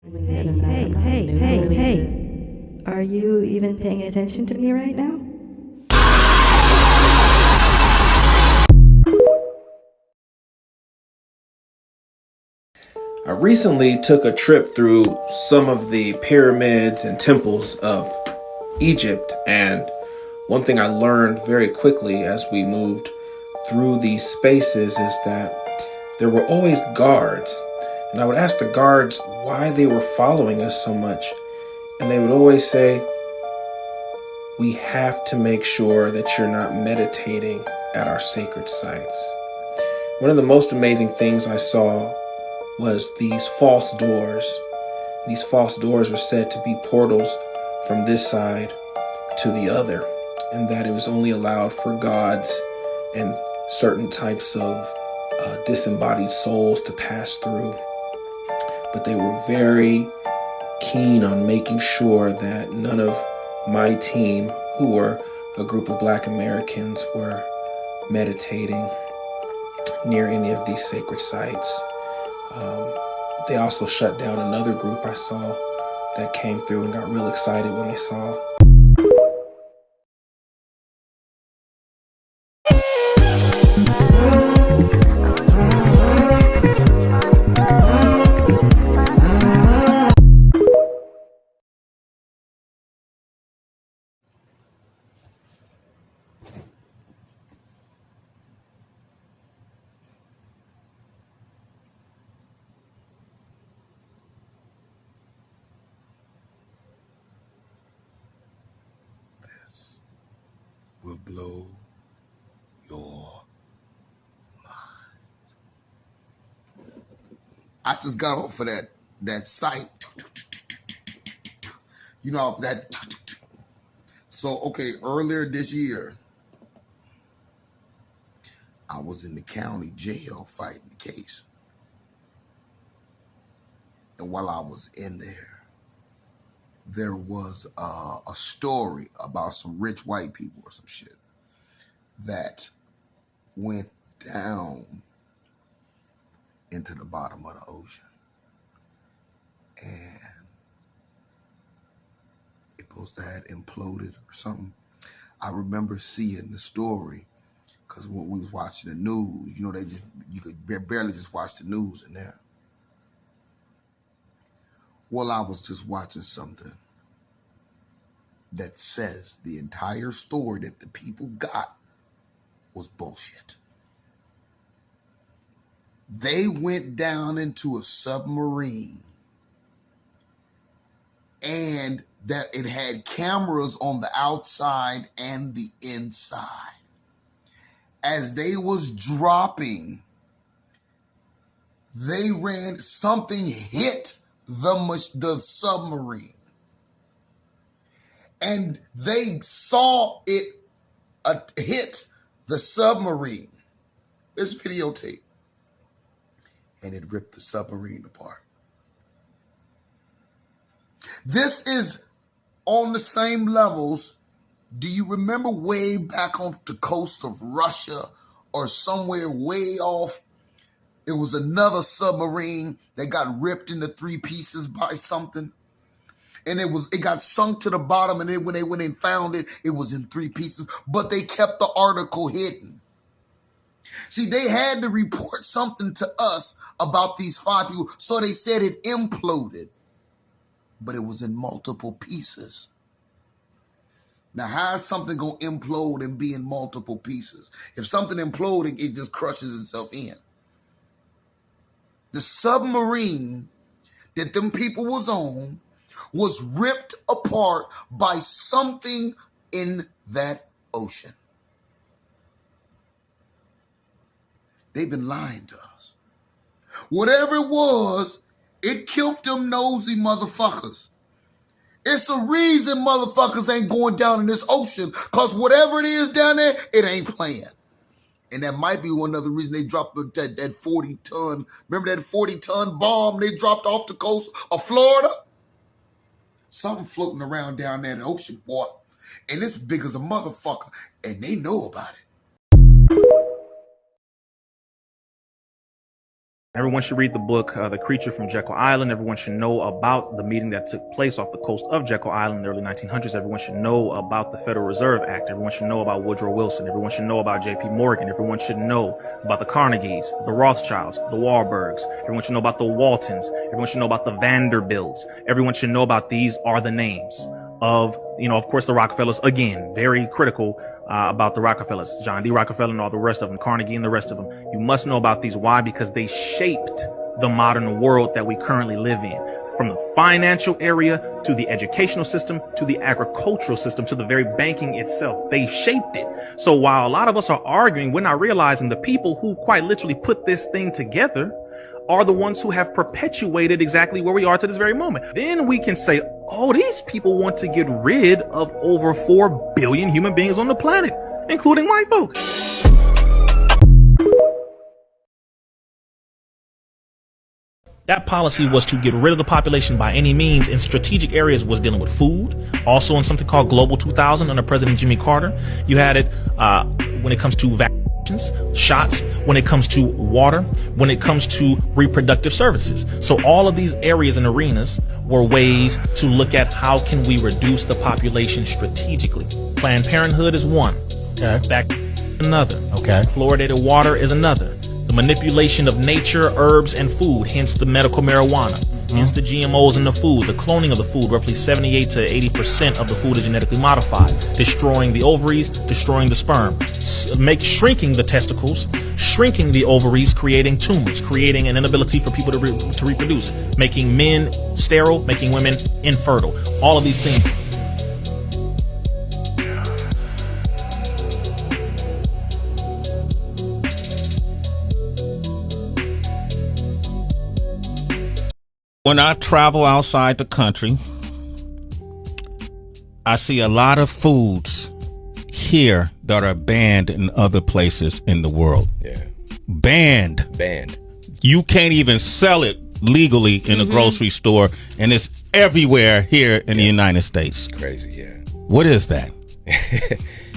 Hey. Are you even paying attention to me right now? I recently took a trip through some of the pyramids and temples of Egypt, and one thing I learned very quickly as we moved through these spaces is that there were always guards. And I would ask the guards why they were following us so much. And they would always say, "We have to make sure that you're not meditating at our sacred sites." One of the most amazing things I saw was these false doors. These false doors were said to be portals from this side to the other, and that it was only allowed for gods and certain types of disembodied souls to pass through. But they were very keen on making sure that none of my team, who were a group of Black Americans, were meditating near any of these sacred sites. They also shut down another group I saw that came through and got real excited when they saw. Will blow your mind. I just got off of that site. You know that. So okay, earlier this year, I was in the county jail fighting the case, and while I was in there was a story about some rich white people or some shit that went down into the bottom of the ocean. And it supposed to have imploded or something. I remember seeing the story because when we was watching the news, you know, you could barely just watch the news in there. Well, I was just watching something that says the entire story that the people got was bullshit. They went down into a submarine and that it had cameras on the outside and the inside. As they was dropping, something hit the submarine. And they saw it hit the submarine. There's videotape. And it ripped the submarine apart. This is on the same levels. Do you remember way back on the coast of Russia or somewhere way off? It was another submarine that got ripped into 3 pieces by something. And it got sunk to the bottom, and then when they found it, it was in 3 pieces. But they kept the article hidden. See, they had to report something to us about these 5 people, so they said it imploded. But it was in multiple pieces. Now, how is something going to implode and be in multiple pieces? If something imploded, it just crushes itself in. The submarine that them people was on was ripped apart by something in that ocean. They've been lying to us. Whatever it was, it killed them nosy motherfuckers. It's a reason motherfuckers ain't going down in this ocean, because whatever it is down there, it ain't playing. And that might be one other reason they dropped that 40-ton, remember that 40-ton bomb they dropped off the coast of Florida? Something floating around down there in the ocean, boy. And it's big as a motherfucker. And they know about it. Everyone should read the book, The Creature from Jekyll Island. Everyone should know about the meeting that took place off the coast of Jekyll Island in the early 1900s. Everyone should know about the Federal Reserve Act. Everyone should know about Woodrow Wilson. Everyone should know about J.P. Morgan. Everyone should know about the Carnegies, the Rothschilds, the Warburgs. Everyone should know about the Waltons. Everyone should know about the Vanderbilts. Everyone should know about these are the names of, of course, the Rockefellers. Again, very critical about the Rockefellers, John D. Rockefeller and all the rest of them, Carnegie and the rest of them. You must know about these. Why? Because they shaped the modern world that we currently live in. From the financial area to the educational system to the agricultural system to the very banking itself. They shaped it. So while a lot of us are arguing, we're not realizing the people who quite literally put this thing together are the ones who have perpetuated exactly where we are to this very moment. Then we can say, oh, these people want to get rid of over 4 billion human beings on the planet, including white folks. That policy was to get rid of the population by any means. In strategic areas was dealing with food. Also in something called Global 2000 under President Jimmy Carter. You had it when it comes to vaccinations, shots, when it comes to water, when it comes to reproductive services. So all of these areas and arenas were ways to look at how can we reduce the population strategically. Planned Parenthood is one. Okay. Another. Okay. Fluoridated water is another. The manipulation of nature, herbs, and food, hence the medical marijuana, hence the GMOs in the food, the cloning of the food. Roughly 78 to 80% of the food is genetically modified, destroying the ovaries, destroying the sperm, shrinking the testicles, shrinking the ovaries, creating tumors, creating an inability for people to reproduce, making men sterile, making women infertile. All of these things. When I travel outside the country, I see a lot of foods here that are banned in other places in the world. Yeah. Banned. You can't even sell it legally in a grocery store, and it's everywhere here in the United States. Crazy, yeah. What is that?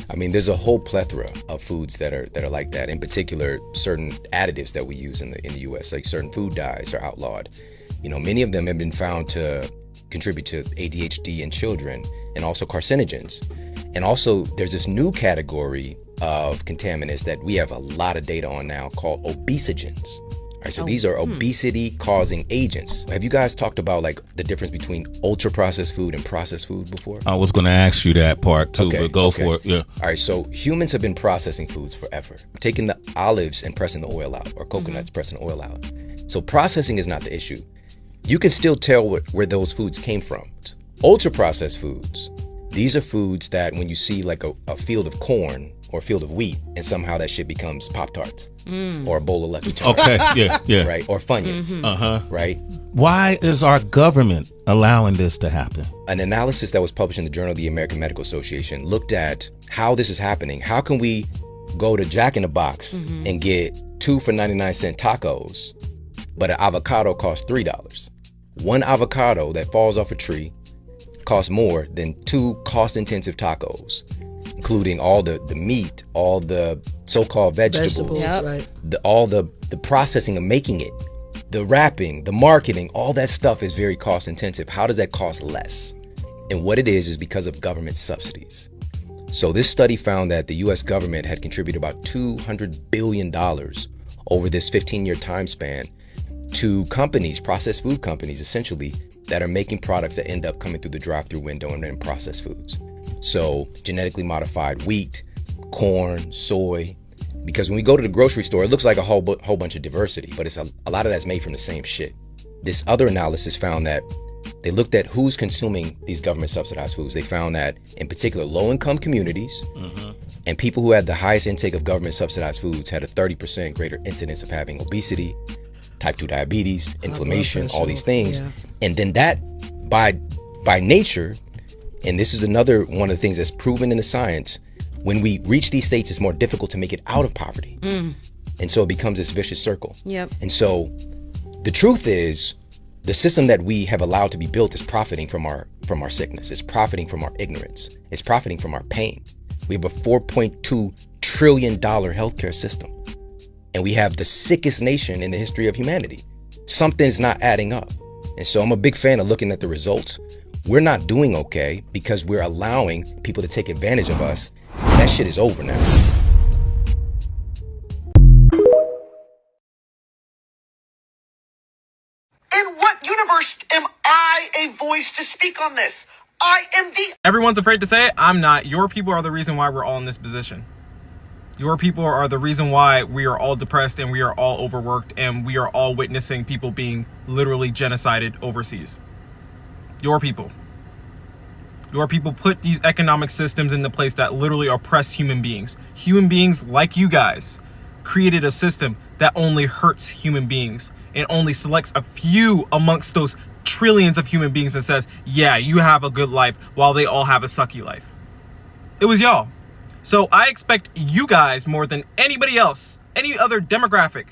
I mean, there's a whole plethora of foods that are like that. In particular, certain additives that we use in the U.S., like certain food dyes, are outlawed. Many of them have been found to contribute to ADHD in children and also carcinogens. And also there's this new category of contaminants that we have a lot of data on now called obesogens. All right, so these are obesity causing agents. Have you guys talked about like the difference between ultra processed food and processed food before? I was going to ask you that part too, but go for it. Yeah. All right, so humans have been processing foods forever, taking the olives and pressing the oil out, or coconuts pressing the oil out. So processing is not the issue. You can still tell where those foods came from. Ultra processed foods, these are foods that when you see like a field of corn or a field of wheat and somehow that shit becomes Pop-Tarts or a bowl of Lucky Charms. Okay, yeah. Right, or Funyuns, right? Why is our government allowing this to happen? An analysis that was published in the Journal of the American Medical Association looked at how this is happening. How can we go to Jack in the Box and get 2 for 99-cent tacos, but an avocado costs $3? One avocado that falls off a tree costs more than 2 cost-intensive tacos, including all the meat, all the so-called vegetables, right. all the processing of making it, the wrapping, the marketing, all that stuff is very cost-intensive. How does that cost less? And what it is because of government subsidies. So this study found that the U.S. government had contributed about $200 billion over this 15-year time span to companies, processed food companies, essentially, that are making products that end up coming through the drive-through window and then processed foods. So genetically modified wheat, corn, soy, because when we go to the grocery store, it looks like a whole bunch of diversity, but it's a lot of that's made from the same shit. This other analysis found that they looked at who's consuming these government subsidized foods. They found that in particular low-income communities and people who had the highest intake of government subsidized foods had a 30% greater incidence of having obesity, type 2 diabetes, inflammation, all these things. Yeah. And then that by nature, and this is another one of the things that's proven in the science, when we reach these states, it's more difficult to make it out of poverty. And so it becomes this vicious circle. Yep. And so the truth is, the system that we have allowed to be built is profiting from our sickness. It's profiting from our ignorance. It's profiting from our pain. We have a $4.2 trillion healthcare system. And we have the sickest nation in the history of humanity. Something's not adding up. And so I'm a big fan of looking at the results. We're not doing okay because we're allowing people to take advantage of us. And that shit is over now. In what universe am I a voice to speak on this? I am the... Everyone's afraid to say it. I'm not. Your people are the reason why we're all in this position. Your people are the reason why we are all depressed and we are all overworked and we are all witnessing people being literally genocided overseas. Your people. Your people put these economic systems into place that literally oppress human beings. Human beings like you guys created a system that only hurts human beings and only selects a few amongst those trillions of human beings and says, yeah, you have a good life while they all have a sucky life. It was y'all. So I expect you guys more than anybody else, any other demographic,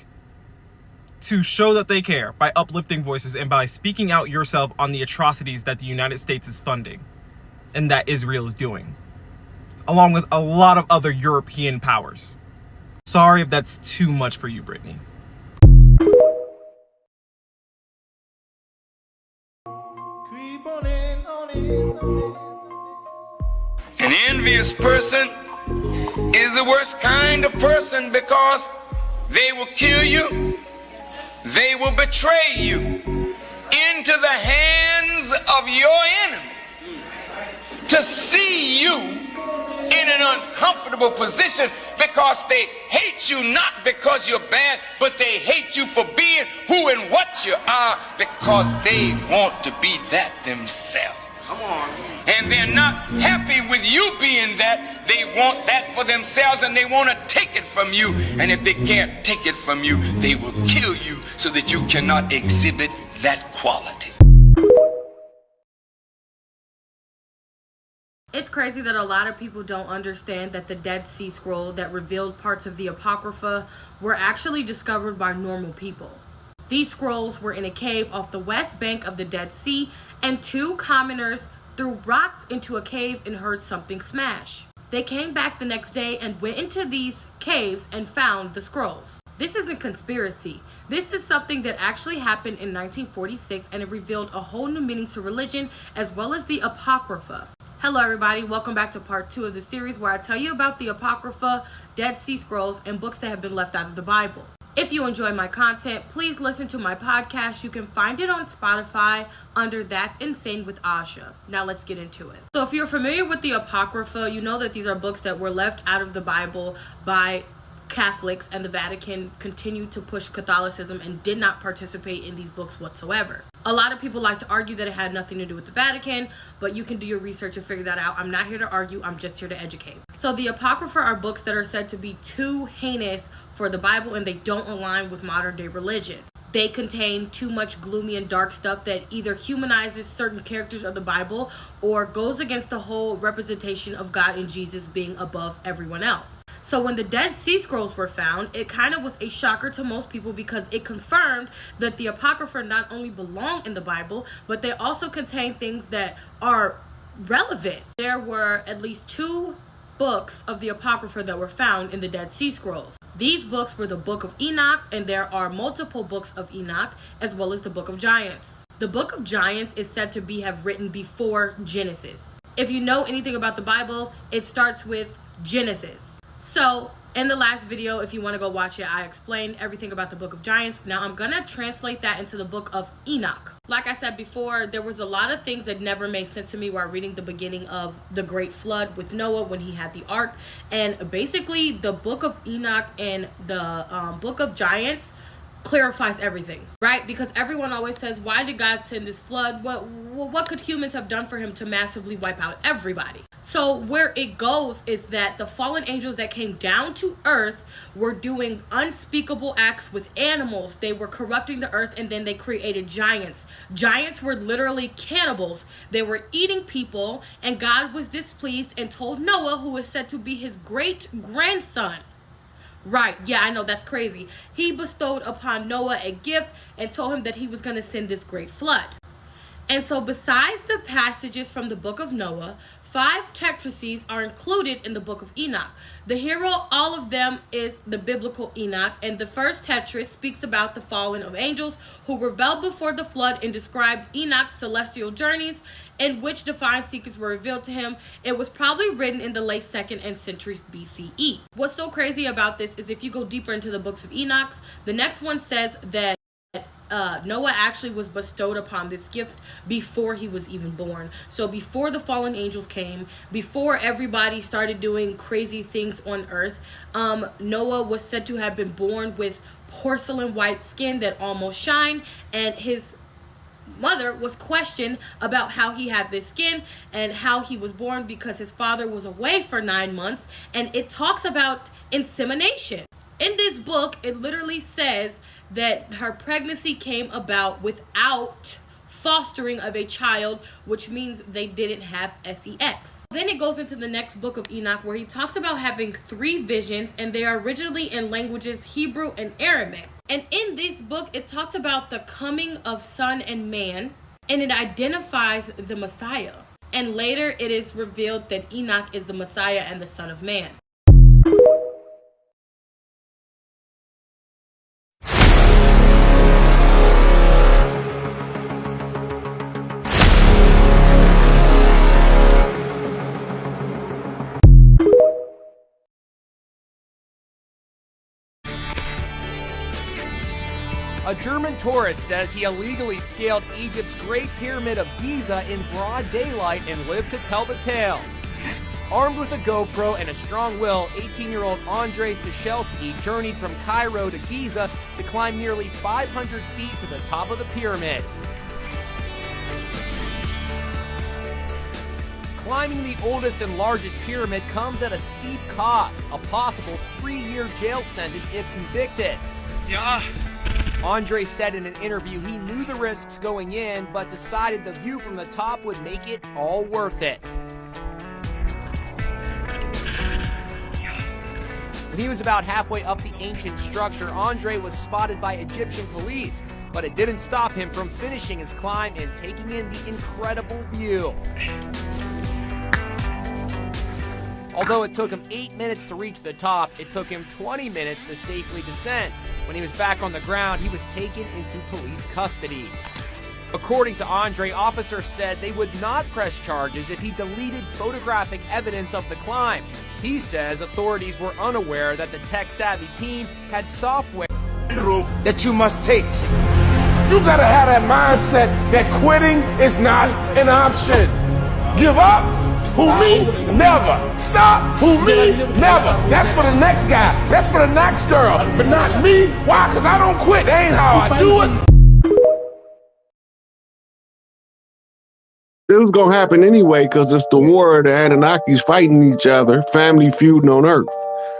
to show that they care by uplifting voices and by speaking out yourself on the atrocities that the United States is funding and that Israel is doing, along with a lot of other European powers. Sorry if that's too much for you, Brittany. An envious person is the worst kind of person because they will kill you, they will betray you into the hands of your enemy. To see you in an uncomfortable position because they hate you not because you're bad, but they hate you for being who and what you are because they want to be that themselves. Come on. And they're not happy with you being that. They want that for themselves and they want to take it from you. And if they can't take it from you, they will kill you so that you cannot exhibit that quality. It's crazy that a lot of people don't understand that the Dead Sea Scroll that revealed parts of the Apocrypha were actually discovered by normal people. These scrolls were in a cave off the west bank of the Dead Sea, and two commoners threw rocks into a cave and heard something smash. They came back the next day and went into these caves and found the scrolls. This isn't conspiracy. This is something that actually happened in 1946, and it revealed a whole new meaning to religion as well as the Apocrypha. Hello everybody, welcome back to part 2 of the series where I tell you about the Apocrypha, Dead Sea Scrolls, and books that have been left out of the Bible. If you enjoy my content, please listen to my podcast. You can find it on Spotify under That's Insane with Asha. Now let's get into it. So if you're familiar with the Apocrypha, you know that these are books that were left out of the Bible by Catholics, and the Vatican continued to push Catholicism and did not participate in these books whatsoever. A lot of people like to argue that it had nothing to do with the Vatican, but you can do your research and figure that out. I'm not here to argue, I'm just here to educate. So the Apocrypha are books that are said to be too heinous for the Bible, and they don't align with modern day religion. They contain too much gloomy and dark stuff that either humanizes certain characters of the Bible or goes against the whole representation of God and Jesus being above everyone else. So when the Dead Sea Scrolls were found, it kind of was a shocker to most people because it confirmed that the Apocrypha not only belong in the Bible, but they also contain things that are relevant. There were at least 2 books of the Apocrypha that were found in the Dead Sea Scrolls. These books were the Book of Enoch, and there are multiple books of Enoch, as well as the Book of Giants. The Book of Giants is said to have written before Genesis. If you know anything about the Bible, it starts with Genesis. So in the last video, if you want to go watch it, I explained everything about the Book of Giants. Now I'm going to translate that into the Book of Enoch. Like I said before, there was a lot of things that never made sense to me while reading the beginning of the Great Flood with Noah when he had the ark. And basically the Book of Enoch and the Book of Giants clarifies everything, right? Because everyone always says, why did God send this flood? What could humans have done for him to massively wipe out everybody? So where it goes is that the fallen angels that came down to earth were doing unspeakable acts with animals. They were corrupting the earth, and then they created giants. Giants were literally cannibals. They were eating people, and God was displeased and told Noah, who is said to be his great grandson. Right, yeah, I know, that's crazy. He bestowed upon Noah a gift and told him that he was going to send this great flood. And so besides the passages from the book of Noah, 5 tetracies are included in the book of Enoch. The hero, all of them, is the biblical Enoch, and the first tetris speaks about the fallen of angels who rebelled before the flood and described Enoch's celestial journeys in which divine secrets were revealed to him. It was probably written in the late 2nd and centuries BCE. What's so crazy about this is if you go deeper into the books of Enoch, the next one says that Noah actually was bestowed upon this gift before he was even born. So before the fallen angels came, before everybody started doing crazy things on earth, Noah was said to have been born with porcelain white skin that almost shined, and his mother was questioned about how he had this skin and how he was born because his father was away for 9 months, and it talks about insemination. In this book, it literally says that her pregnancy came about without fostering of a child, which means they didn't have sex. Then it goes into the next book of Enoch where he talks about having 3 visions, and they are originally in languages Hebrew and Aramaic. And in this book, it talks about the coming of Son and Man, and it identifies the Messiah. And later it is revealed that Enoch is the Messiah and the Son of Man. A German tourist says he illegally scaled Egypt's Great Pyramid of Giza in broad daylight and lived to tell the tale. Armed with a GoPro and a strong will, 18-year-old Andrei Sichelski journeyed from Cairo to Giza to climb nearly 500 feet to the top of the pyramid. Climbing the oldest and largest pyramid comes at a steep cost, a possible 3-year jail sentence if convicted. Yeah. Andre said in an interview he knew the risks going in, but decided the view from the top would make it all worth it. When he was about halfway up the ancient structure, Andre was spotted by Egyptian police, but it didn't stop him from finishing his climb and taking in the incredible view. Although it took him 8 minutes to reach the top, it took him 20 minutes to safely descend. When he was back on the ground, he was taken into police custody. According to Andre, officers said they would not press charges if he deleted photographic evidence of the climb. He says authorities were unaware that the tech-savvy team had software that you must take. You gotta have that mindset that quitting is not an option. Give up? Who, me? Never. Stop? Who, me? Never. That's for the next guy. That's for the next girl. But not me. Why? Because I don't quit. That ain't how I do it. It was going to happen anyway because it's the war of the Anunnakis fighting each other, family feuding on Earth.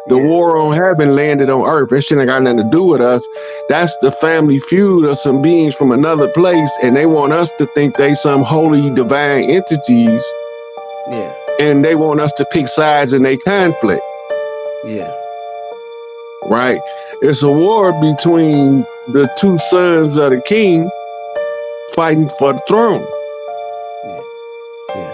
The war on heaven landed on Earth. That shit ain't got nothing to do with us. That's the family feud of some beings from another place, and they want us to think they some holy divine entities. Yeah. And they want us to pick sides in their conflict. Yeah. Right? It's a war between the 2 sons of the king fighting for the throne. Yeah.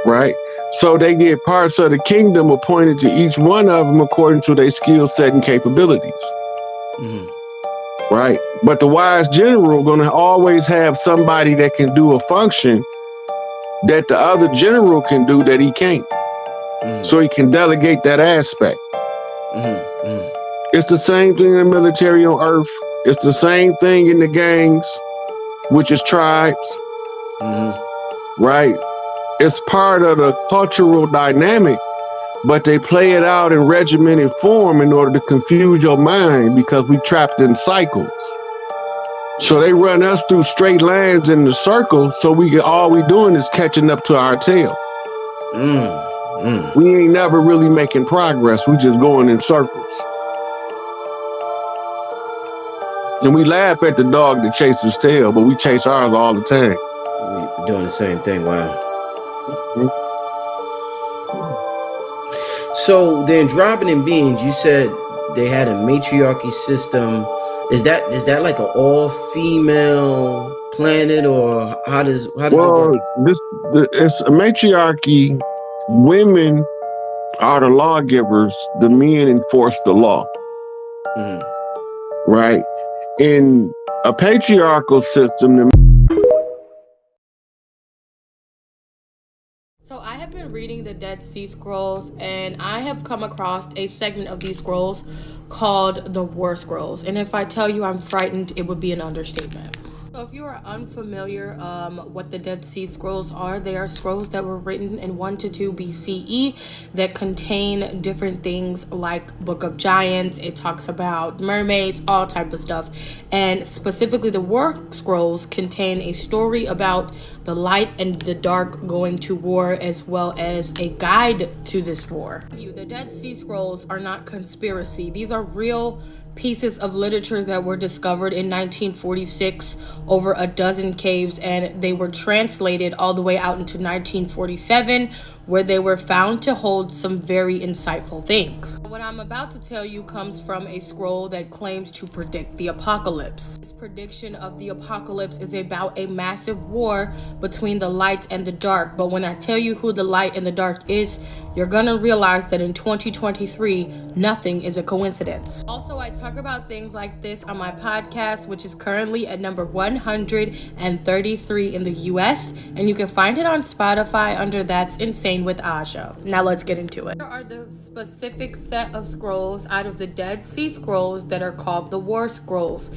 Right? So they get parts of the kingdom appointed to each one of them according to their skill set and capabilities. Mm-hmm. Right? But the wise general gonna always have somebody that can do a function that the other general can do that he can't. Mm-hmm. So he can delegate that aspect. Mm-hmm. Mm-hmm. It's the same thing in the military on Earth. It's the same thing in the gangs, which is tribes. Mm-hmm. Right? It's part of the cultural dynamic, but they play it out in regimented form in order to confuse your mind because we trapped in cycles. So they run us through straight lines in the circle, so all we doing is catching up to our tail. We ain't never really making progress. We just going in circles. And we laugh at the dog that chases his tail, but we chase ours all the time. We're doing the same thing. Wow. So the Andromedan beings, you said they had a matriarchy system. Is that like an all-female planet, or how does it work? It's a matriarchy women are the lawgivers, the men enforce the law. Right? In a patriarchal system, So I have been reading the Dead Sea Scrolls, and I have come across a segment of these scrolls called the War Scrolls. And if I tell you I'm frightened, it would be an understatement. So if you are unfamiliar what the Dead Sea Scrolls are, they are scrolls that were written in 1 to 2 BCE that contain different things like Book of Giants. It talks about mermaids, all type of stuff. And specifically the War Scrolls contain a story about the light and the dark going to war, as well as a guide to this war. The Dead Sea Scrolls are not conspiracy. These are real pieces of literature that were discovered in 1946 over a dozen caves, and they were translated all the way out into 1947, where they were found to hold some very insightful things. What I'm about to tell you comes from a scroll that claims to predict the apocalypse. This prediction of the apocalypse is about a massive war between the light and the dark, but when I tell you who the light and the dark is, you're gonna realize that in 2023, nothing is a coincidence. Also, I talk about things like this on my podcast, which is currently at number 133 in the US, and you can find it on Spotify under That's Insane with Aja. Now let's get into it. There are the specific set of scrolls out of the Dead Sea Scrolls that are called the War Scrolls.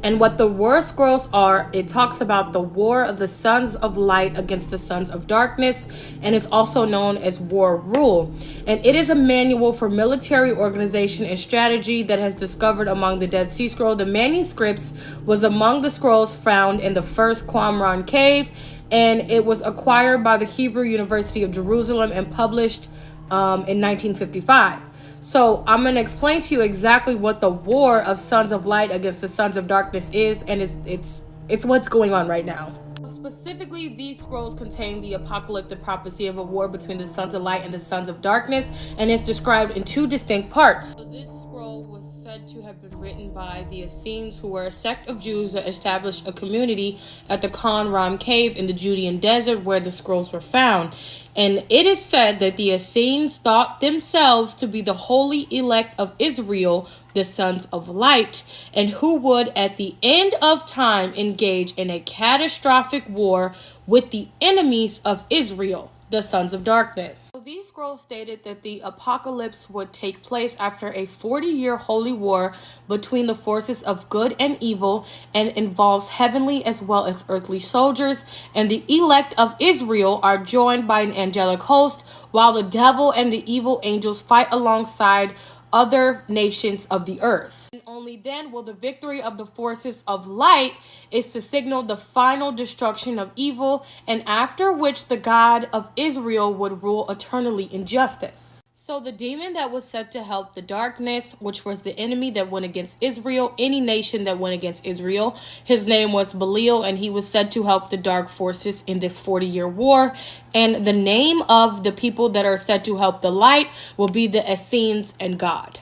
And what the War Scrolls are, it talks about the war of the sons of light against the sons of darkness, and it's also known as war rule. And it is a manual for military organization and strategy that has discovered among the Dead Sea Scroll. The manuscripts was among the scrolls found in the first Qumran cave, and it was acquired by the Hebrew University of Jerusalem and published in 1955. So I'm going to explain to you exactly what the war of sons of light against the sons of darkness is, and it's what's going on right now. Specifically, these scrolls contain the apocalyptic prophecy of a war between the sons of light and the sons of darkness, and it's described in two distinct parts. So this scroll was said to have been written by the Essenes, who were a sect of Jews that established a community at the Qumran cave in the Judean desert where the scrolls were found. And it is said that the Essenes thought themselves to be the holy elect of Israel, the sons of light, and who would at the end of time engage in a catastrophic war with the enemies of Israel, the sons of darkness. So these scrolls stated that the apocalypse would take place after a 40-year holy war between the forces of good and evil, and involves heavenly as well as earthly soldiers, and the elect of Israel are joined by an angelic host, while the devil and the evil angels fight alongside other nations of the earth. And only then will the victory of the forces of light is to signal the final destruction of evil, and after which the God of Israel would rule eternally in justice. So the demon that was said to help the darkness, which was the enemy that went against Israel, any nation that went against Israel, his name was Belial, and he was said to help the dark forces in this 40-year war. And the name of the people that are said to help the light will be the Essenes and God.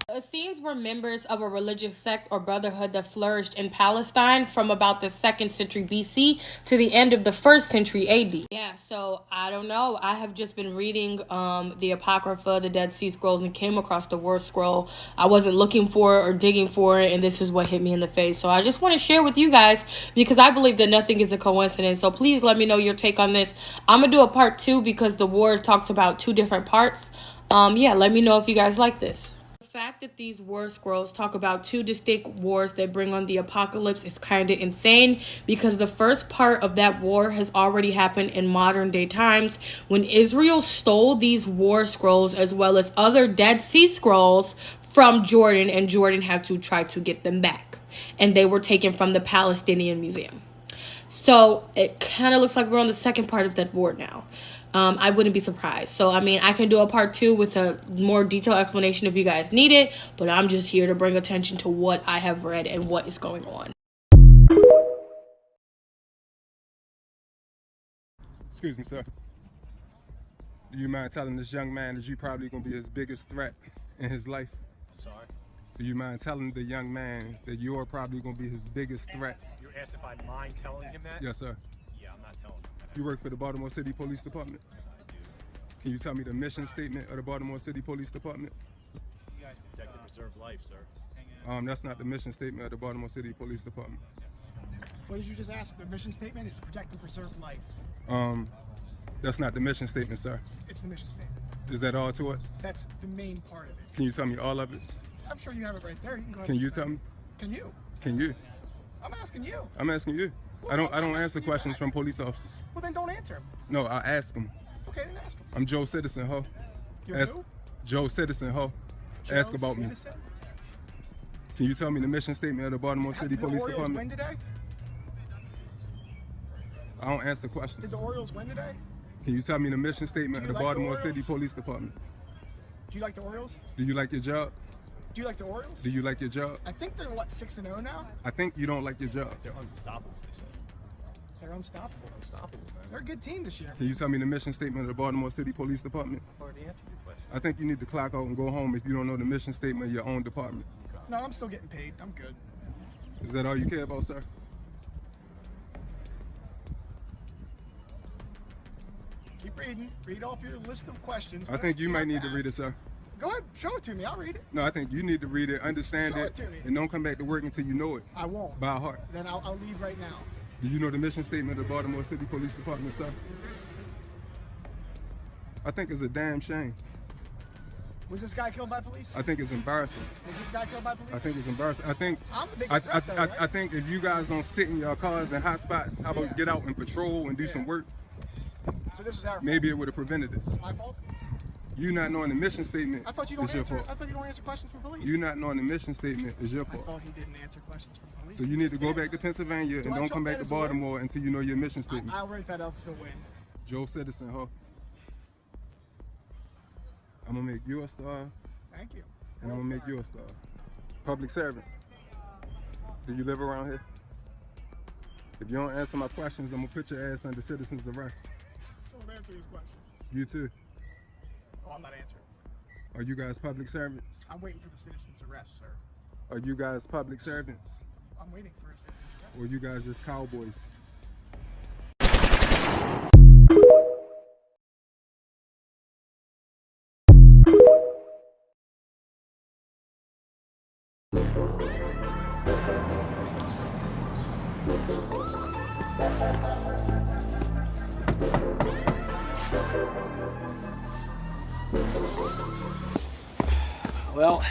The Essenes were members of a religious sect or brotherhood that flourished in Palestine from about the 2nd century BC to the end of the 1st century AD. Yeah, so I don't know. I have just been reading the Apocrypha, the Dead Sea Scrolls, and came across the War Scroll. I wasn't looking for it or digging for it, and this is what hit me in the face. So I just want to share with you guys because I believe that nothing is a coincidence. So please let me know your take on this. I'm going to do a part 2 because the war talks about 2 different parts. Yeah, let me know if you guys like this. The fact that these war scrolls talk about 2 distinct wars that bring on the apocalypse is kind of insane, because the first part of that war has already happened in modern day times when Israel stole these war scrolls as well as other Dead Sea Scrolls from Jordan, and Jordan had to try to get them back, and they were taken from the Palestinian Museum. So it kind of looks like we're on the second part of that war now. I wouldn't be surprised. So, I mean, I can do a part 2 with a more detailed explanation if you guys need it, but I'm just here to bring attention to what I have read and what is going on. Excuse me, sir. Do you mind telling this young man that you probably going to be his biggest threat in his life? I'm sorry? Do you mind telling the young man that you're probably going to be his biggest threat? You asked if I mind telling him that? Yes, sir. Yeah, I'm not telling him that. You work for the Baltimore City Police Department? Can you tell me the mission statement of the Baltimore City Police Department? You guys protect and preserve life, sir. That's not the mission statement of the Baltimore City Police Department. What did you just ask? The mission statement is to protect and preserve life. That's not the mission statement, sir. It's the mission statement. Is that all to it? That's the main part of it. Can you tell me all of it? I'm sure you have it right there. You can go ahead. Can you tell me? Can you? Can you? I'm asking you. I'm asking you. Well, I don't answer questions from police officers. Well, then don't answer them. No, I ask them. Okay, then ask them. I'm Joe Citizen, ho. You're who? Joe Citizen, ho. Ask about Citizen? me. Can you tell me the mission statement of the Baltimore City Police Orioles Department? win today? I don't answer questions. Did the Orioles win today? Can you tell me the mission statement of the like Baltimore the City Police Department? Do you like the Orioles? Do you like your job? Do you like the Orioles? Do you like your job? I think they're, what, 6-0 now? I think you don't like your job. They're unstoppable, they say. They're unstoppable. Unstoppable, man. They're a good team this year. Can you tell me the mission statement of the Baltimore City Police Department? I've already answered your question. I think you need to clock out and go home if you don't know the mission statement of your own department. No, I'm still getting paid. I'm good. Is that all you care about, sir? Keep reading. Read off your list of questions. I think you might need to read it, sir. Go ahead, show it to me. I'll read it. No, I think you need to read it, understand Show it, it to me. and don't come back to work until you know it. I won't. By heart. Then I'll leave right now. Do you know the mission statement of the Baltimore City Police Department, sir? I think it's a damn shame. Was this guy killed by police? I think it's embarrassing. Was this guy killed by police? I think it's embarrassing. I think I'm the biggest threat, though, right? I think if you guys don't sit in your cars in hot spots, how about get out and patrol and do some work? So this is our fault. Maybe it would have prevented this. It's my fault? You not knowing the mission statement I thought you don't is your answer. fault. I thought you don't answer questions from police. You not knowing the mission statement is your I fault. thought he didn't answer questions from police. So you need to go back to Pennsylvania and don't come back to Baltimore until you know your mission statement. I'll write that up as a win. Joe Citizen, ho. I'm gonna make you a star. Thank you. And I'm gonna make you a star. Public servant. Do you live around here? If you don't answer my questions, I'm gonna put your ass under citizen's arrest. Don't answer his questions. You too. Oh, I'm not answering. Are you guys public servants? I'm waiting for the citizen's arrest, sir. Are you guys public servants? I'm waiting for a citizen's arrest. Or you guys just cowboys? Well,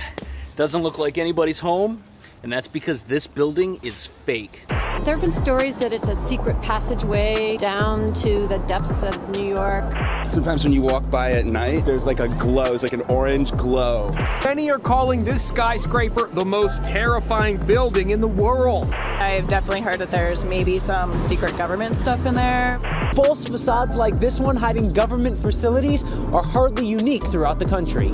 doesn't look like anybody's home, and that's because this building is fake. There have been stories that it's a secret passageway down to the depths of New York. Sometimes when you walk by at night, there's like a glow, it's like an orange glow. Many are calling this skyscraper the most terrifying building in the world. I've definitely heard that there's maybe some secret government stuff in there. False facades like this one hiding government facilities are hardly unique throughout the country.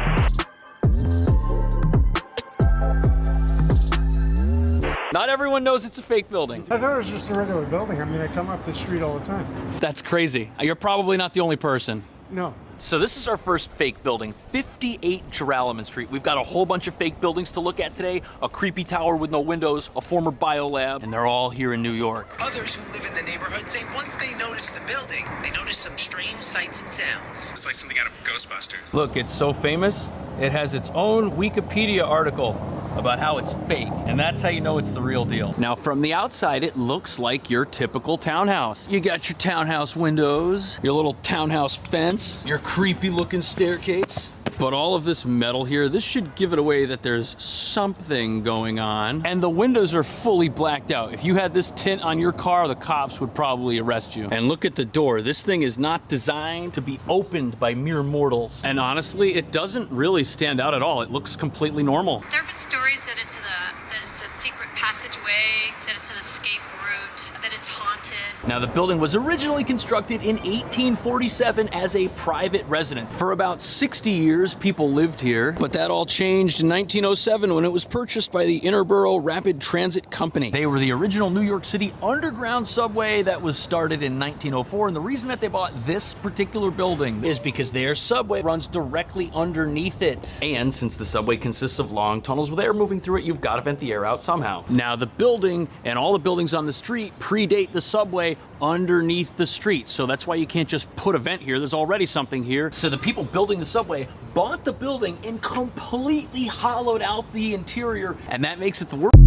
Not everyone knows it's a fake building. I thought it was just a regular building. I mean, I come up the street all the time. That's crazy. You're probably not the only person. No. So this is our first fake building, 58 Joralemon Street. We've got a whole bunch of fake buildings to look at today, a creepy tower with no windows, a former biolab, and they're all here in New York. Others who live in the neighborhood say once they notice the building, they notice some strange sights and sounds. It's like something out of Ghostbusters. Look, it's so famous, it has its own Wikipedia article about how it's fake, and that's how you know it's the real deal. Now, from the outside, it looks like your typical townhouse. You got your townhouse windows, your little townhouse fence, your creepy looking staircase. But all of this metal here, this should give it away that there's something going on. And the windows are fully blacked out. If you had this tint on your car, the cops would probably arrest you. And look at the door. This thing is not designed to be opened by mere mortals. And honestly, it doesn't really stand out at all. It looks completely normal. There have been stories that it's a secret passageway, that it's an escape route, that it's haunted. Now, the building was originally constructed in 1847 as a private residence. For about 60 years, people lived here, but that all changed in 1907 when it was purchased by the Interborough Rapid Transit Company. They were the original New York City underground subway that was started in 1904, and the reason that they bought this particular building is because their subway runs directly underneath it. And since the subway consists of long tunnels with air moving through it, you've got to vent the air outside. somehow. Now the building and all the buildings on the street predate the subway underneath the street. So that's why you can't just put a vent here. There's already something here. So the people building the subway bought the building and completely hollowed out the interior. And that makes it the worst.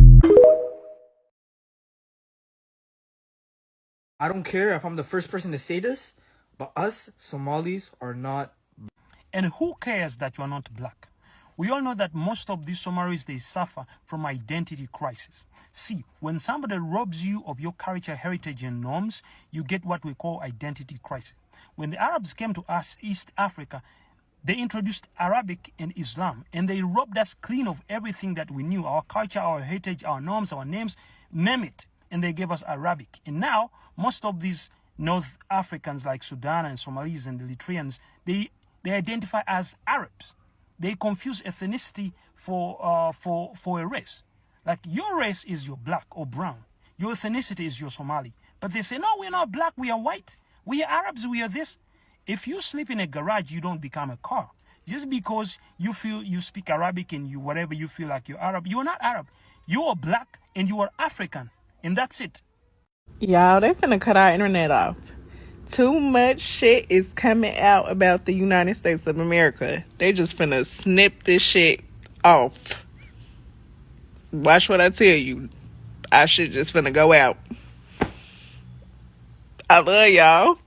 I don't care if I'm the first person to say this, but us Somalis are not. And who cares that you are not black? We all know that most of these Somalis, they suffer from identity crisis. See, when somebody robs you of your culture, heritage, and norms, you get what we call identity crisis. When the Arabs came to us, East Africa, they introduced Arabic and Islam, and they robbed us clean of everything that we knew, our culture, our heritage, our norms, our names, name it, and they gave us Arabic. And now, most of these North Africans like Sudan and Somalis and Eritreans, they identify as Arabs. They confuse ethnicity for a race. Like your race is your black or brown. Your ethnicity is your Somali. But they say, no, we're not black, we are white. We are Arabs, we are this. If you sleep in a garage, you don't become a car. Just because you feel you speak Arabic and you whatever you feel like you're Arab, you're not Arab. You are black and you are African. And that's it. Y'all, they finna cut our internet off. Too much shit is coming out about the United States of America. They just finna snip this shit off. Watch what I tell you. Our shit just finna go out. I love y'all.